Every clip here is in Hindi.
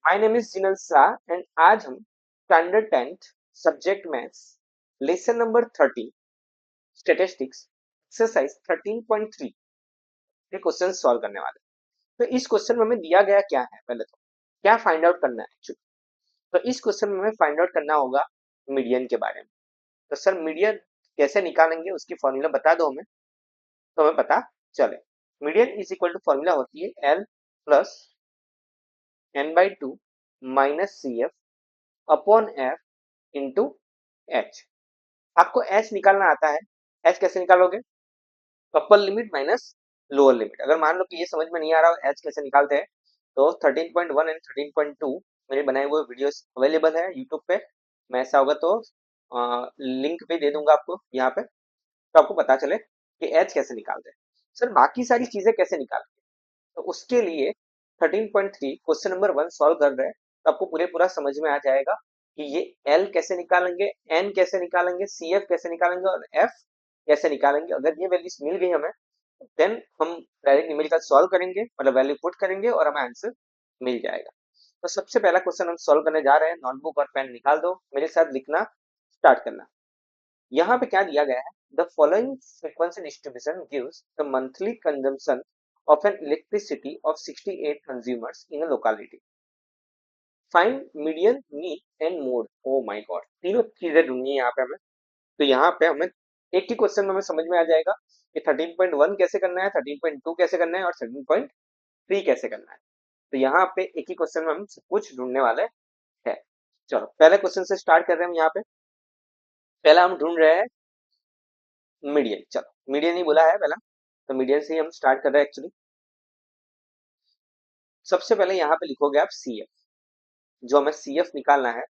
My name is Jinal Shah and आज हम standard 10th subject maths lesson number 30 statistics exercise 13.3 के क्वेश्चन सॉल्व करने वाले हैं। तो इस क्वेश्चन में हमें दिया गया क्या है, पहले तो क्या फाइंड आउट करना है एक्चुअली। तो इस क्वेश्चन में हमें फाइंड आउट करना होगा मीडियन के बारे में। तो सर मीडियन कैसे निकालेंगे, उसकी फॉर्मूला बता दो हमें, तो हमें पता चले। Median is equal to formula होती है L plus n/2 minus C F upon F into H. आपको एच निकालना आता है। एच कैसे निकालोगे? Upper limit minus lower limit. अगर मान लो कि ये समझ में नहीं आ रहा एच कैसे निकालते हैं, तो 13.1 एंड 13.2 मेरे बनाए हुए वीडियोस अवेलेबल है यूट्यूब पे। मैं ऐसा होगा तो लिंक भी दे दूंगा आपको यहाँ पे, तो आपको पता चले कि एच कैसे निकालते हैं। सर बाकी सारी चीजें कैसे निकालेंगे, तो उसके लिए 13.3 क्वेश्चन नंबर 1 सॉल्व कर रहे हैं, तो आपको पूरे पूरा समझ में आ जाएगा कि ये एल कैसे निकालेंगे, एन कैसे निकालेंगे, सी एफ कैसे निकालेंगे और एफ कैसे निकालेंगे। अगर ये वैल्यूज मिल गई हमें, देन हम डायरेक्ट न्यूमेरिकल सॉल्व करेंगे, मतलब वैल्यू पुट करेंगे और हमें आंसर मिल जाएगा। तो सबसे पहला क्वेश्चन हम सॉल्व करने जा रहे हैं। नोटबुक और पेन निकाल दो, मेरे साथ लिखना स्टार्ट करना। यहाँ पे क्या दिया गया है, the following frequency distribution gives the monthly consumption of an electricity of 68 consumers in a locality. Find median, mean and mode. Oh my god, तीनों चीजें ढूंढनी है यहाँ पे हमें। तो यहाँ पे हमें एक ही क्वेश्चन में हमें समझ में आ जाएगा कि 13.1 कैसे करना है, 13.2 कैसे करना है और 13.3 कैसे करना है। तो यहाँ पे एक ही क्वेश्चन में हम सब कुछ ढूंढने वाले हैं। चलो पहले क्वेश्चन से स्टार्ट कर रहे हैं हम। यहाँ पे पहला हम ढूंढ रहे हैं मीडियन। चलो मीडियन ही बोला है पहला, तो मीडियन से ही हम स्टार्ट कर रहे हैं एक्चुअली। सबसे पहले यहाँ पे लिखोगे आप सी एफ। जो हमें सी एफ निकालना है,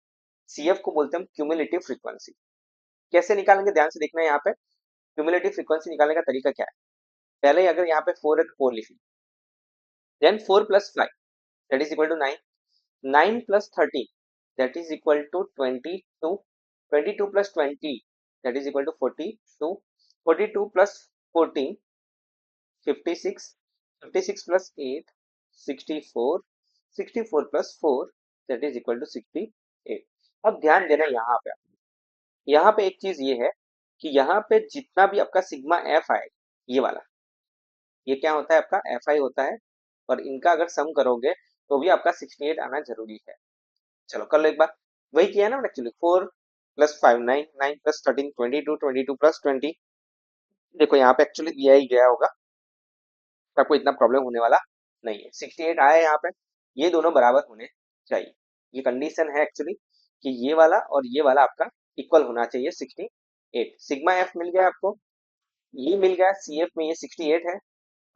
सी एफ को बोलते हैं हम क्यूमुलेटिव फ्रीक्वेंसी। कैसे निकालेंगे ध्यान से देखना है। यहाँ पे क्यूमुलेटिव फ्रीक्वेंसी निकालने का तरीका क्या है, पहले अगर यहाँ पे 4 है तो 4 लिख लो, then 4 plus 5 that is equal to 9, 9 plus 13 that is equal to 22, 22 plus 20 that is equal to 42, 42 plus 14 56, 56 plus 8 64, 64 plus 4 that is equal to 68। अब ध्यान देना यहाँ पे एक चीज ये है कि यहाँ पे जितना भी आपका सिग्मा एफ आए, ये वाला, ये क्या होता है आपका एफ आई होता है, और इनका अगर सम करोगे तो भी आपका 68 आना जरूरी है। चलो कर लो एक बार, वही किया ना एक्चुअली। 4 plus 5 9, 9 plus 13 22, 22 plus 20। देखो यहाँ पे एक्चुअली दिया ही गया होगा, तो आपको इतना प्रॉब्लम होने वाला नहीं है। 68 आया यहाँ पे, ये दोनों बराबर होने चाहिए। ये कंडीशन है एक्चुअली कि ये वाला और ये वाला आपका इक्वल होना चाहिए 68। सिग्मा एफ मिल गया आपको, ये मिल गया सी एफ में, ये 68 है।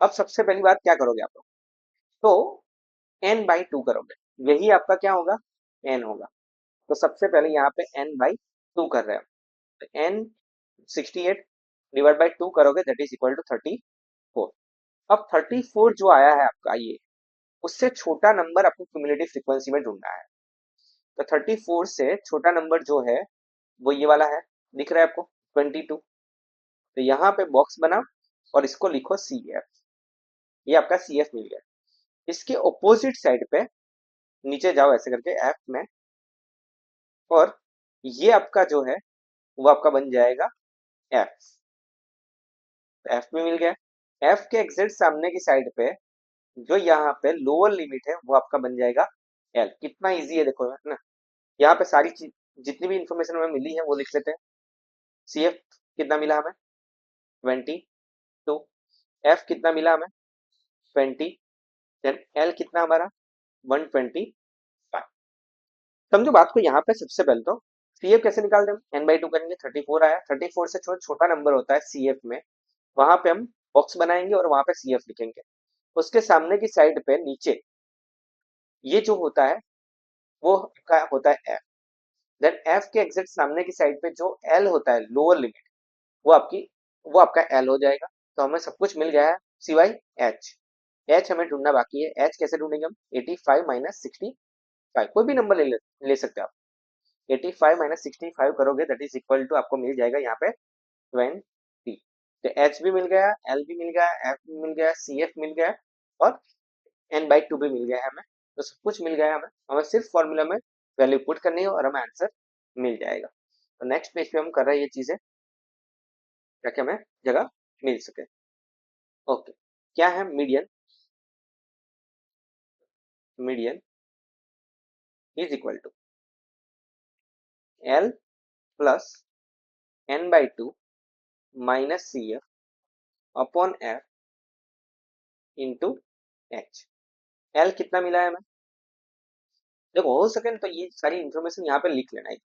अब सबसे पहली बात क्या करोगे आप लोग, तो n/2 करोगे, यही आपका क्या होगा, n होगा। तो सबसे पहले यहाँ पे n/2 कर रहे हैं, तो n 68 डिवाइड बाई 2 करोगे दैट इज इक्वल टू 34। अब 34 जो आया है आपका, ये उससे छोटा नंबर आपको क्यूमुलेटिव फ्रीक्वेंसी में ढूंढना है। तो 34 से छोटा नंबर जो है वो ये वाला है, दिख रहा है आपको 22। तो यहाँ पे बॉक्स बना और इसको लिखो सी एफ। ये आपका सी एफ मिल गया। इसके ऑपोजिट साइड पे नीचे जाओ ऐसे करके एफ में, और ये आपका जो है वो आपका बन जाएगा एफ। एफ में मिल गया। एफ के एग्जैक्ट सामने की साइड पे जो यहाँ पे लोअर लिमिट है वो आपका बन जाएगा एल। कितना इजी है देखो है ना। यहाँ पे सारी चीज जितनी भी इंफॉर्मेशन हमें मिली है वो लिख लेते हैं। सी एफ कितना मिला हमें 22, एफ कितना मिला हमें 20, देन एल कितना हमारा 125। समझो बात को यहाँ पे। सबसे पहले तो सी एफ कैसे निकालते हैं, n/2 करेंगे, 34 आया। 34 से छोटा नंबर होता है सी एफ में, वहां पे हम बॉक्स बनाएंगे और वहां पे सी एफ लिखेंगे। उसके सामने की साइड पे नीचे ये जो होता है वो का होता है एफ। देन एफ के एग्जैक्ट सामने की साइड पे जो एल होता है लोअर लिमिट, वो आपका एल हो जाएगा। तो हमें सब कुछ मिल गया है सिवाय एच। एच हमें ढूंढना बाकी है। एच कैसे ढूंढेंगे हम, 85 माइनस 65, कोई भी नंबर ले सकते हो आप। 85 माइनस 65 करोगे दैट इज इक्वल टू आपको मिल जाएगा यहाँ पे 20। तो एच भी मिल गया, एल भी मिल गया, एफ भी मिल गया, सी एफ मिल गया और n/2 भी मिल गया है हमें तो सब कुछ मिल गया हमें, हमें सिर्फ फॉर्मूला में वैल्यू पुट करनी है और हमें आंसर मिल जाएगा। तो नेक्स्ट पेज पे हम कर रहे हैं ये चीजें ताकि हमें जगह मिल सके। ओके, क्या है median? Median is equal to L plus N by two minus C F upon F into H. L कितना मिला है हमें? देखो हो सके तो ये सारी इंफॉर्मेशन यहाँ पे लिख लेना है।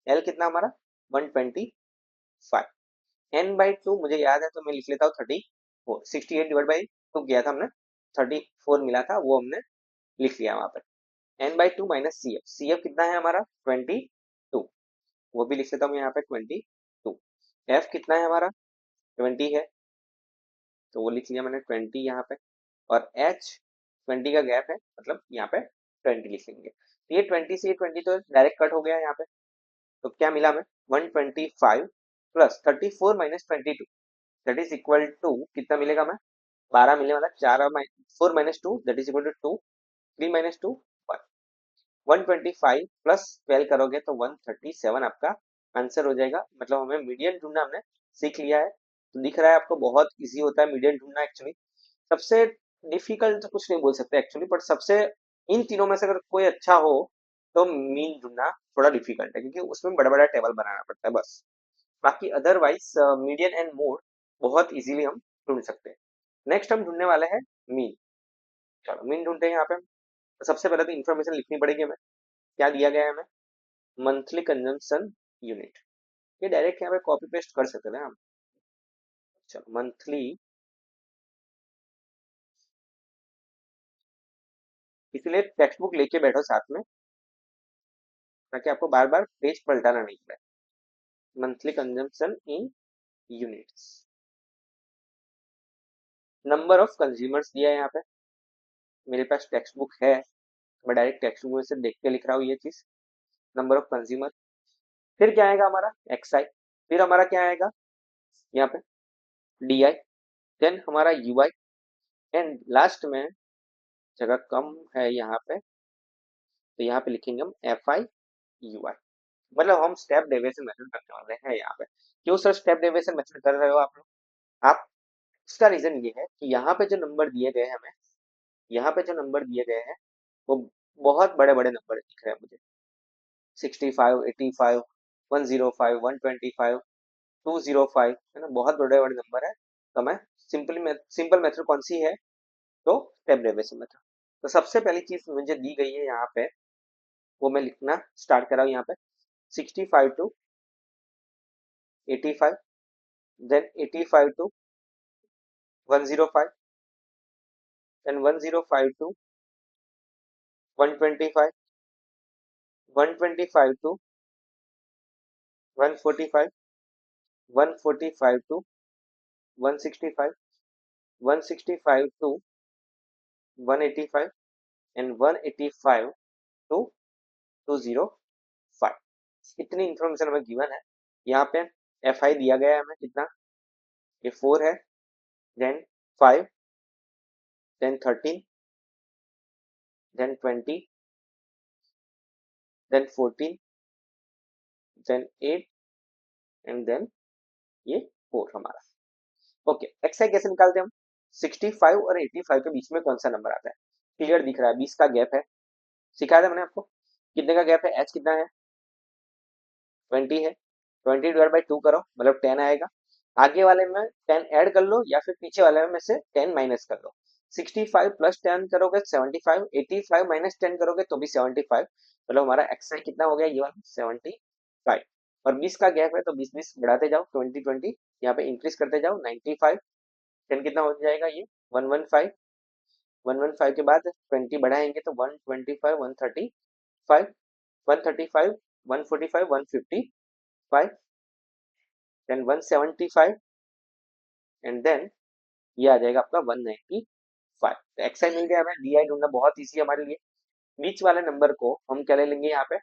एल कितना हमारा 125। एन बाई टू मुझे याद है तो मैं लिख लेता हूँ 34। 68 डिवाइड बाई टू किया था हमने, 34 मिला था, वो हमने लिख लिया वहां पर। N by two minus C F, C F कितना है हमारा 22, वो भी लिख लेता हूँ यहाँ पे 22। एफ कितना है हमारा 20 है, तो वो लिख लिया मैंने 20 यहाँ पे। और एच 20 का गैप है, मतलब यहाँ पे 20 लिख लेंगे। तो ये 20 से ये 20 तो डायरेक्ट कट हो गया यहाँ पे। तो क्या मिला हमें 125 plus 34 minus 22 that is equal to कितना मिलेगा हमें? 12 मिलने वाला। 4 minus 2 that is equal to 2। 3 minus 2 1। 125 plus 12 करोगे तो 137 आपका आंसर हो जाएगा। मतलब हमें मीडियन ढूंढना हमने सीख लिया है। तो दिख रहा है आपको बहुत इजी होता है मीडियन ढूंढना एक्चुअली। सबसे डिफिकल्ट तो कुछ नहीं बोल सकते एक्चुअली, बट सबसे इन तीनों में से अगर कोई अच्छा हो तो मीन ढूंढना थोड़ा डिफिकल्ट है, क्योंकि उसमें बड़ा बड़ा टेबल बनाना पड़ता है बस। बाकी अदरवाइज मीडियन एंड मोड बहुत इजीली हम ढूंढ सकते हैं। नेक्स्ट हम ढूंढने वाले हैं मीन। चलो मीन ढूंढते हैं यहाँ पे। तो सबसे पहले तो इन्फॉर्मेशन लिखनी पड़ेगी हमें। क्या दिया गया है हमें? Monthly consumption unit. ये डायरेक्ट यहाँ पे कॉपी पेस्ट कर सकते हैं हम। चलो मंथली, इसलिए टेक्स्ट बुक लेके बैठो साथ में ताकि आपको बार बार पेज पलटाना नहीं पड़े। Monthly consumption in units. Number of consumers दिया है यहाँ पे। मेरे पास टेक्स्ट बुक है, मैं डायरेक्ट टेक्स्ट बुक में से देख के लिख रहा हूँ ये चीज। Number of consumer. फिर क्या आएगा हमारा? एक्सआई। फिर हमारा क्या आएगा यहाँ पे? डीआई। देन हमारा यूआई। एंड लास्ट में जगह कम है यहाँ पे, तो यहाँ पे लिखेंगे हम एफ आई यूआई। मतलब हम स्टेप डेविएशन मेथड करने वाले हैं यहाँ पे। क्यों सर स्टेप डेविएशन मेथड कर रहे हो आप लोग? आप, उसका रीजन ये है कि यहाँ पे जो नंबर दिए गए हैं हमें, यहाँ पे जो नंबर दिए गए हैं वो बहुत बड़े बड़े नंबर दिख रहे हैं मुझे। 65, 85, 105, 125, 205, है ना, बहुत बड़े बड़े नंबर है। तो मैं सिंपल मेथड कौन सी है? तो स्टेप डेविएशन मेथड। तो सबसे पहली चीज मुझे दी गई है यहाँ पे, वो मैं लिखना स्टार्ट कर रहा हूँ यहाँ पे। 65 to 85, then 85 to 105, then 105 to 125, 125 to 145, 145 to 165, 165 to 185, and 185 to 205। इतनी इंफॉर्मेशन हमें गिवन है। यहाँ पे एफ आई दिया गया है हमें कितना? ये 4 है, then 5, then 13, then 20, then 14, then 8, and then ये 4 हमारा। ओके, एक्स आई कैसे निकालते हैं हम? 65 और 85 के बीच में कौन सा नंबर आता है? क्लियर दिख रहा है, 20 का गैप है। सिखाया था मैंने आपको। कितने का गैप है? एच कितना है? 20 है। 20 डिवाइड बाई 2 करो, मतलब 10 आएगा। आगे वाले में 10 ऐड कर लो या फिर पीछे वाले में से 10 माइनस कर लो। 65 प्लस 10 करोगे 75, 85 माइनस 10 करोगे तो भी 75। मतलब हमारा एक्स आई कितना हो गया? ये वाला 75। और 20 का गैप है तो 20 20 बढ़ाते जाओ, 20 20 यहाँ पे इंक्रीज करते जाओ। 95, 10 कितना हो जाएगा? ये 115। 115 के बाद 20 बढ़ाएंगे तो 125, 135, 135, 145, 155, देन 175, एंड देन ये आ जाएगा आपका 195। तो एक्सआई मिल गया हमें। डीआई ढूंढना बहुत ईजी है हमारे लिए। बीच वाले नंबर को हम क्या ले लेंगे? यहाँ पे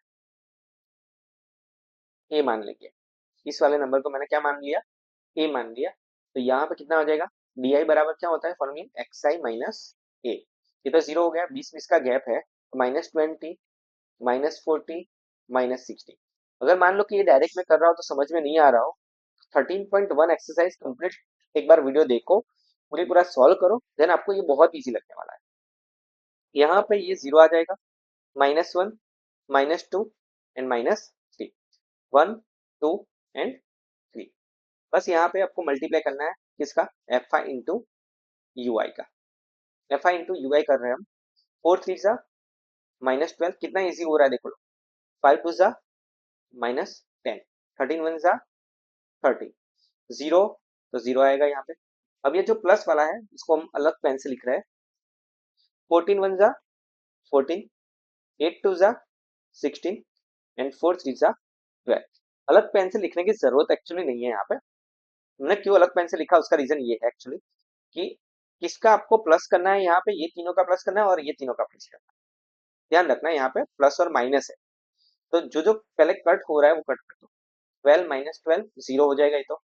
ए मान लेंगे। इस वाले नंबर को मैंने क्या मान लिया? ए मान लिया। तो यहाँ पे कितना हो जाएगा? डीआई बराबर क्या होता है फॉर्मूला? एक्स आई माइनस ए। ये तो जीरो हो गया, 20 20 का गैप है -20, -40, -60। अगर मान लो कि ये डायरेक्ट में कर रहा हो तो समझ में नहीं आ रहा हो, 13.1 एक्सरसाइज कंप्लीट एक बार वीडियो देखो, पूरी पूरा सॉल्व करो, देन आपको ये बहुत इजी लगने वाला है। यहाँ पे ये 0 आ जाएगा, -1, -2 एंड -3, 1, 2 एंड 3। बस यहाँ पे आपको मल्टीप्लाई करना है किसका, एफ आई इंटू यू आई का। एफ आई इंटू यू आई कर रहे हैं हम। 4 3 सा -12, कितना इजी हो रहा है देखो लो। 5 2 सा -10, 13 1 सा 30, 0 तो 0 आएगा यहाँ पे। अब ये जो प्लस वाला है इसको हम अलग पेन से लिख रहे हैं। 14 1 सा 14, 8 2 सा 16 एंड 4 3 सा 12। अलग पेन से लिखने की जरूरत एक्चुअली नहीं है यहाँ पे। हमने क्यों अलग पेन से लिखा उसका रीजन ये है एक्चुअली कि किसका आपको प्लस करना है, यहाँ पे ये तीनों का प्लस करना है और ये तीनों का प्लस करना है। ध्यान रखना है यहाँ पे प्लस और माइनस है, तो जो जो पहले कट हो रहा है वो कट कर दो। 12 -12 0 हो जाएगा ये तो।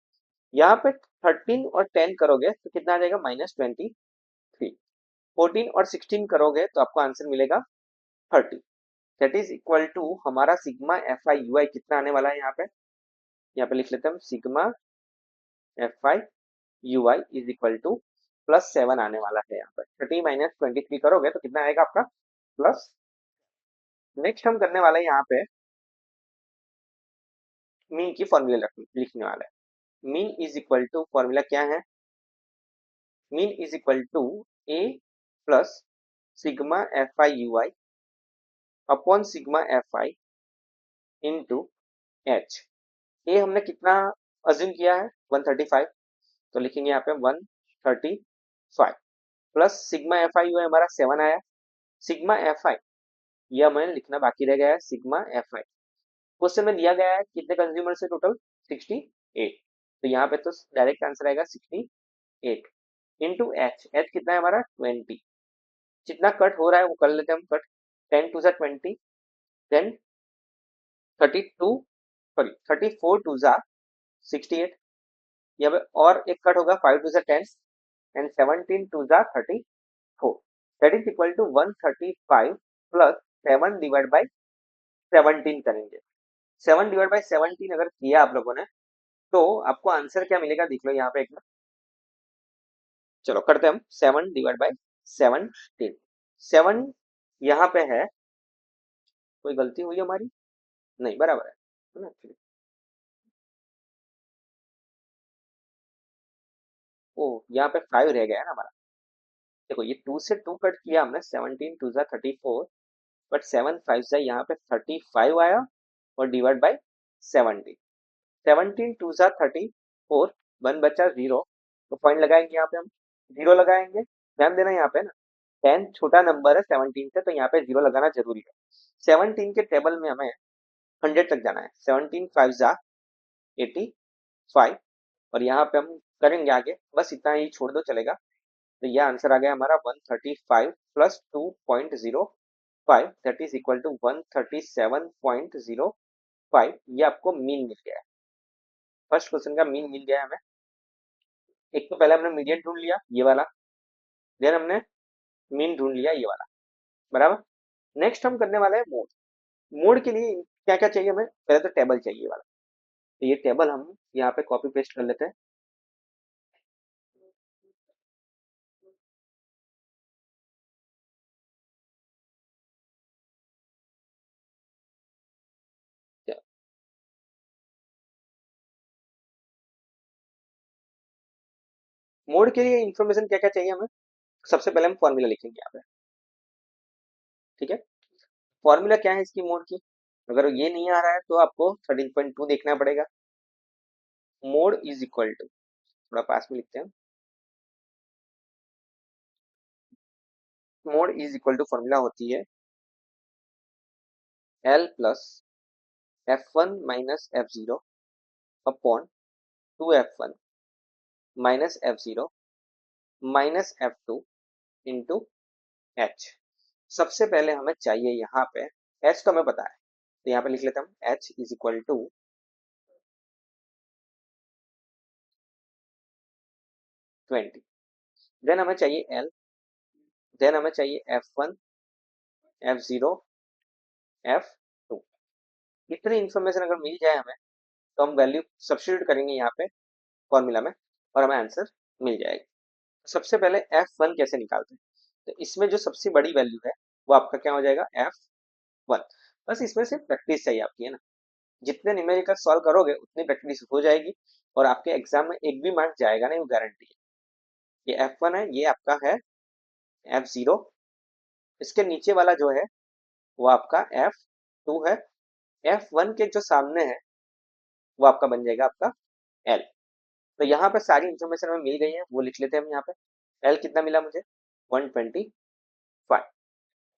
यहाँ पे 13 और 10 करोगे तो कितना आ जाएगा, -23। 14 और 16 करोगे तो आपको आंसर मिलेगा 30। दैट इज इक्वल टू हमारा सिग्मा एफ आई यू आई कितना आने वाला है यहाँ पे लिख लेते हैं हम, sigma F I U I is equal to +7 आने वाला है। यहाँ पर 30 -23 करोगे तो कितना आएगा आपका, प्लस। नेक्स्ट हम करने वाले हैं यहाँ पे मीन की फॉर्मूला लिखने वाला है। Mean is equal to, formula क्या है, mean is equal to A plus sigma F I U I upon sigma F I into H. A हमने कितना अज्यूम किया है, 135, तो लिखेंगे यहाँ पे 135 plus sigma F I U I हमारा 7 आया। सिग्मा एफ आई यह हमें लिखना बाकी रह गया है, सिग्मा एफ आई क्वेश्चन में दिया गया है कितने कंज्यूमर से, टोटल 68। तो यहाँ पे तो डायरेक्ट आंसर आएगा 68 इंटू एच। एच कितना है हमारा 20। जितना कट हो रहा है वो कर लेते हैं हम कट। 10 टू ज़ा 20, देन 32, सॉरी 34 टू ज़ा 68। यहाँ पे और एक कट होगा, 5 टू ज़ा 10 एंड 17 टू ज़ा 34। That is equal to 135 plus 7 divide by 17 करेंगे। 7 डिवाइड बाई 17 अगर किया आप लोगों ने तो आपको आंसर क्या मिलेगा देख लो यहाँ पे एक बार। चलो करते हैं हम, 7 डिवाइड बाई 17। 7 यहाँ पे है, कोई गलती हुई हमारी, नहीं बराबर है ना एक्चुअली। ओ यहाँ पे 5 रह गया है ना हमारा। देखो ये 2 से 2 कट किया हमने, 17 टू ज़ा 34, बट 7 5 ज़ा यहाँ पे 35 आया और डिवाइड बाई 17। 17 टू ज़ा 34, 1 बचा 0, तो पॉइंट लगाएंगे यहाँ पे हम, 0 लगाएंगे। ध्यान देना यहाँ पे ना, 10 छोटा नंबर है 17 से, तो यहाँ पे 0 लगाना जरूरी है। 17 के टेबल में हमें 100 तक जाना है। 17 5 ज़ा 85 और यहाँ पे हम करेंगे आगे, बस इतना ही छोड़ दो चलेगा। तो यह आंसर आ गया हमारा 135 plus 2.05, that is equal to 137.05। ये आपको मीन मिल गया है, फर्स्ट क्वेश्चन का मीन मिल गया है हमें। एक तो पहले हमने मीडियन ढूंढ लिया ये वाला, देन हमने मीन ढूंढ लिया ये वाला, बराबर। नेक्स्ट हम करने वाले हैं मोड। मोड के लिए क्या क्या चाहिए हमें, पहले तो टेबल चाहिए वाला, तो ये टेबल हम यहाँ पे कॉपी पेस्ट कर लेते हैं। मोड के लिए इंफॉर्मेशन क्या क्या चाहिए हमें, सबसे पहले हम फॉर्मूला लिखेंगे यहाँ पे, ठीक है। फॉर्मूला क्या है इसकी मोड की, अगर ये नहीं आ रहा है तो आपको 13.2 देखना पड़ेगा। मोड इज इक्वल टू, थोड़ा पास में लिखते हैं, mode is equal to formula होती है L plus F1 minus F0 upon 2F1 minus F0 minus F2 into H. सबसे पहले हमें चाहिए यहाँ पे एच, तो हमें पता है, तो यहाँ पे लिख लेते हैं H is equal to 20। Then हमें चाहिए एल, देन हमें चाहिए F1 F0 F2। इतनी इन्फॉर्मेशन अगर मिल जाए हमें तो हम वैल्यू सब्स्टिट्यूट करेंगे यहाँ पे फॉर्मूला में और हमें आंसर मिल जाएगा। सबसे पहले F1 कैसे निकालते हैं, तो इसमें जो सबसे बड़ी वैल्यू है वो आपका क्या हो जाएगा F1। बस इसमें सिर्फ प्रैक्टिस चाहिए आपकी, है ना। जितने न्यूमेरिकल सॉल्व करोगे उतनी प्रैक्टिस हो जाएगी और आपके एग्जाम में एक भी मार्क जाएगा नहीं, वो गारंटी है। ये F1 है, ये आपका है F0। इसके नीचे वाला जो है वो आपका F2 है। F1 के जो सामने है वो आपका बन जाएगा आपका L। तो यहाँ पे सारी इंफॉर्मेशन हमें मिल गई है, वो लिख लेते हैं हम यहाँ पे। L कितना मिला मुझे 125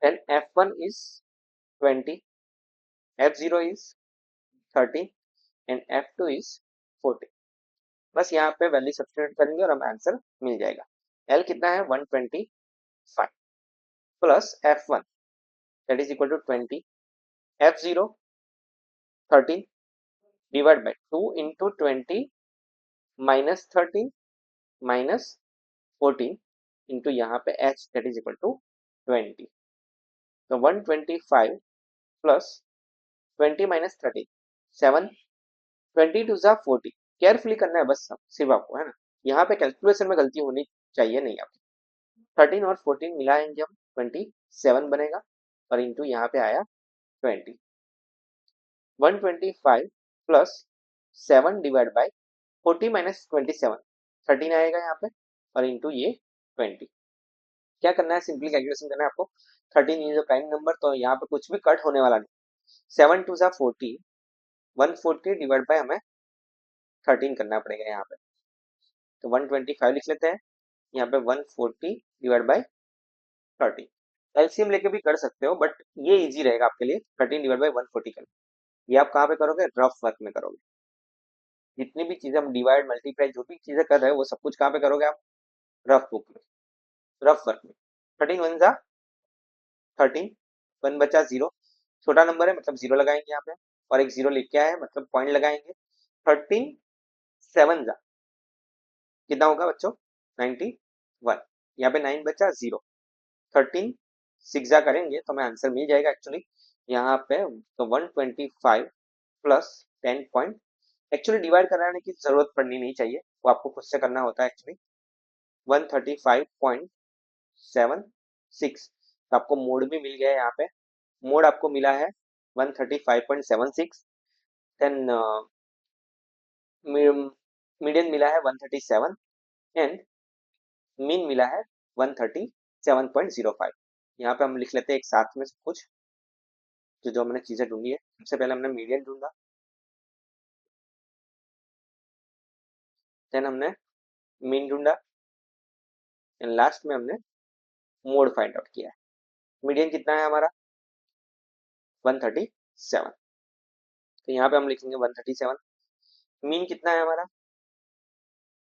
and F1 is 20, F0 is 30 and F2 is 40। बस यहाँ पे वैल्यू सब्स्टिट्यूट करेंगे और हमें आंसर मिल जाएगा। L कितना है 125 plus F1 that is equal to 20, F0 13 divide by 2 into 20 minus 13 minus 14 into यहाँ पे H that is equal to 20। तो 125 प्लस 20 माइनस 13 7, 20 टू जा 40। केयरफुली करना है बस सिर्फ आपको, है ना। यहाँ पे कैलकुलेशन में गलती होनी चाहिए नहीं आपकी। 13 और 14 मिलाएंगे हम 27 बनेगा और इंटू यहाँ पे आया 20। 125 प्लस 7 डिवाइड बाय 40 माइनस 27 13 आएगा यहाँ पे और इंटू ये 20। क्या करना है, सिंपली कैलकुलेशन करना है आपको। 13 इज अ प्राइम नंबर, तो यहाँ पे कुछ भी कट होने वाला नहीं। 7 टू जा 40, 140 डिवाइड बाय हमें 13 करना पड़ेगा यहाँ पे। तो 125 लिख लेते हैं, यहाँ पे 140 डिवाइड बाय 30। एलसीएम लेके भी कर सकते हो बट ये इजी रहेगा आपके लिए। 13 डिवाइड बाय 140 करना, ये आप कहाँ पे करोगे, रफ वर्क में करोगे। जितनी भी चीजें हम डिवाइड मल्टीप्लाई जो भी चीजें कर रहे हो वो सब कुछ कहाँ पे करोगे आप, रफ बुक में, रफ वर्क में। 13 वन जा 13, 1 बचा 0, छोटा नंबर है मतलब 0 लगाएंगे यहाँ पे और एक 0 लेके आए मतलब पॉइंट लगाएंगे। 13 7 जा कितना होगा बच्चों 91, यहाँ पे 9 बचा 0। 13 6 जा करेंगे तो हमें आंसर मिल जाएगा एक्चुअली यहाँ पे। तो 125 प्लस 10 पॉइंट, एक्चुअली डिवाइड कराने की जरूरत पड़नी नहीं चाहिए, वो आपको खुद से करना होता है एक्चुअली। 135.76, तो आपको मोड भी मिल गया है यहाँ पे। मोड आपको मिला है 135.76, देन मीडियन मिला है 137 एंड मीन मिला है 137.05। यहाँ पे हम लिख लेते हैं एक साथ में सब कुछ जो हमने चीजें ढूंढी है। सबसे पहले हमने मीडियन ढूंढा, देन हमने मीन ढूंढा एंड लास्ट में हमने मोड फाइंड आउट किया है। मीडियन कितना है हमारा 137, तो यहाँ पे हम लिखेंगे 137। मीन कितना है हमारा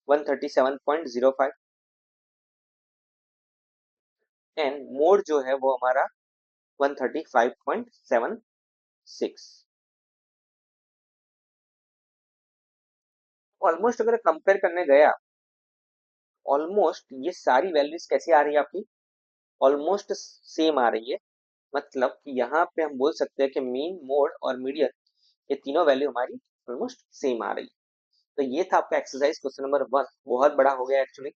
137.05 एंड मोड जो है वो हमारा 135.76। ऑलमोस्ट अगर कंपेयर करने गया, ऑलमोस्ट ये सारी वैल्यूज कैसी आ रही है आपकी, ऑलमोस्ट सेम आ रही है। मतलब कि यहाँ पे हम बोल सकते हैं कि मीन मोड और मीडियन ये तीनों वैल्यू हमारी ऑलमोस्ट सेम आ रही है। तो ये था आपका एक्सरसाइज क्वेश्चन नंबर 1। बहुत बड़ा हो गया एक्चुअली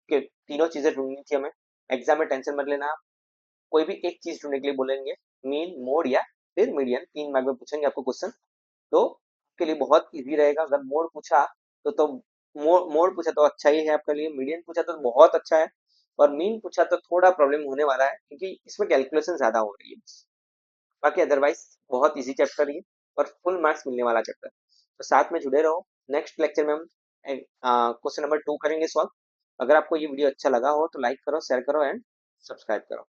कि तीनों चीजें ढूंढनी थी हमें। एग्जाम में टेंशन मत लेना, आप कोई भी एक चीज ढूंढने के लिए बोलेंगे, मीन मोड या फिर मीडियन, 3 मार्क में पूछेंगे आपको क्वेश्चन, तो आपके लिए बहुत इजी रहेगा। अगर मोड पूछा तो मोड पूछा तो अच्छा ही है आपके लिए, मीडियन पूछा तो बहुत अच्छा है और मीन पूछा तो थोड़ा प्रॉब्लम होने वाला है क्योंकि इसमें कैलकुलेशन ज्यादा हो रही है बस। बाकी अदरवाइज बहुत इजी चैप्टर ये और फुल मार्क्स मिलने वाला चैप्टर। तो साथ में जुड़े रहो, नेक्स्ट लेक्चर में हम क्वेश्चन नंबर 2 करेंगे सॉल्व। अगर आपको ये वीडियो अच्छा लगा हो तो लाइक करो, शेयर करो एंड सब्सक्राइब करो।